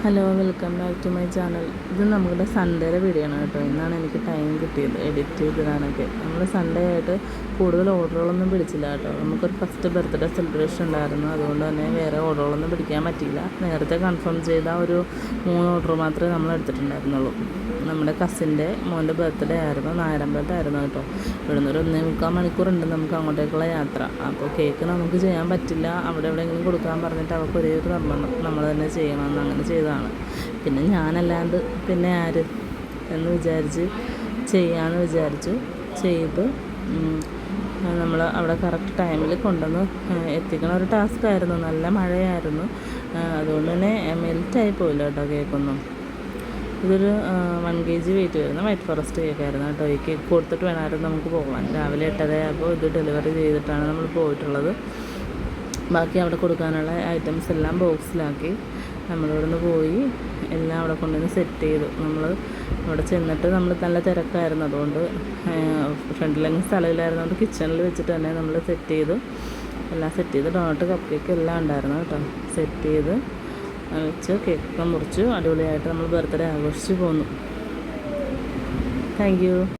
Hello, welcome back to my channel. ഇത് നമ്മുടെ സൺഡേയുടെ video ആണ് കേട്ടോ. ഇന്നാണ് എനിക്ക് ടൈം കിട്ടിയത് എഡിറ്റ് ചെയ്തിടാനൊക്കെ. നമ്മൾ സൺഡേ ആയിട്ട് കൂടുതൽ ഓർഡറുകളൊന്നും പിടിച്ചില്ല കേട്ടോ. നമുക്കൊരു ഫസ്റ്റ് ബർത്ത്ഡേ സെലിബ്രേഷൻ ഉണ്ടായിരുന്നു, അതുകൊണ്ട് തന്നെ വേറെ ഓർഡറുകളൊന്നും പിടിക്കാൻ പറ്റിയില്ല. നേരത്തെ കൺഫേം ചെയ്ത ഒരു 3 ഓർഡർ മാത്രമേ നമ്മൾ എടുത്തിട്ടുണ്ടായിരുന്നുള്ളൂ. നമ്മുടെ കസിൻ്റെ മോൻ്റെ ബർത്ത്ഡേ ആയിരുന്നു, നായരമ്പലത്തായിരുന്നു കേട്ടോ. ഇവിടുന്ന് ഒരു 1.25 മണിക്കൂറുണ്ട് നമുക്ക് അങ്ങോട്ടേക്കുള്ള യാത്ര. അപ്പോൾ കേക്ക് നമുക്ക് ചെയ്യാൻ പറ്റില്ല, അവിടെ എവിടെയെങ്കിലും കൊടുക്കാൻ പറഞ്ഞിട്ട് അവർക്ക് ഒരേ ഒരു നിർബന്ധം നമ്മൾ തന്നെ ചെയ്യണമെന്ന്, അങ്ങനെ ചെയ്തതാണ്. പിന്നെ ഞാനല്ലാണ്ട് പിന്നെ ആര് എന്ന് വിചാരിച്ച് ചെയ്യാമെന്ന് വിചാരിച്ചു. ചെയ്ത് നമ്മൾ അവിടെ കറക്റ്റ് ടൈമിൽ കൊണ്ടുവന്ന് എത്തിക്കണ ഒരു ടാസ്ക്കായിരുന്നു. നല്ല മഴയായിരുന്നു, അതുകൊണ്ട് തന്നെ മെൽറ്റായി പോയില്ല കേട്ടോ കേക്കൊന്നും. ഇതൊരു 1 kg വെയിറ്റ് വരുന്ന വൈറ്റ് ഫോറസ്റ്റ് കേക്കായിരുന്നു കേട്ടോ. ഈ കേക്ക് കൊടുത്തിട്ട് വേണമായിരുന്നു നമുക്ക് പോകാൻ. രാവിലെ 8:30 ആയപ്പോൾ ഇത് ഡെലിവറി ചെയ്തിട്ടാണ് നമ്മൾ പോയിട്ടുള്ളത്. ബാക്കി അവിടെ കൊടുക്കാനുള്ള ഐറ്റംസ് എല്ലാം ബോക്സിലാക്കി നമ്മളിവിടുന്ന് പോയി എല്ലാം അവിടെ കൊണ്ടുവന്ന് സെറ്റ് ചെയ്തു. നമ്മൾ അവിടെ ചെന്നിട്ട് നമ്മൾ നല്ല തിരക്കായിരുന്നു, അതുകൊണ്ട് ഫ്രണ്ടിലെങ്കിലും സ്ഥലമില്ലായിരുന്നുകൊണ്ട് കിച്ചണിൽ വെച്ചിട്ട് തന്നെ നമ്മൾ സെറ്റ് ചെയ്തു. എല്ലാം സെറ്റ് ചെയ്ത് ഡോണട്ട് കപ്പ് കേക്ക് എല്ലാം ഉണ്ടായിരുന്നു കേട്ടോ. സെറ്റ് ചെയ്ത് വെച്ച് കേക്കൊക്കെ മുറിച്ച് അടിപൊളിയായിട്ട് നമ്മൾ ബർത്ത്ഡേ ആഘോഷിച്ച് പോന്നു. Thank you.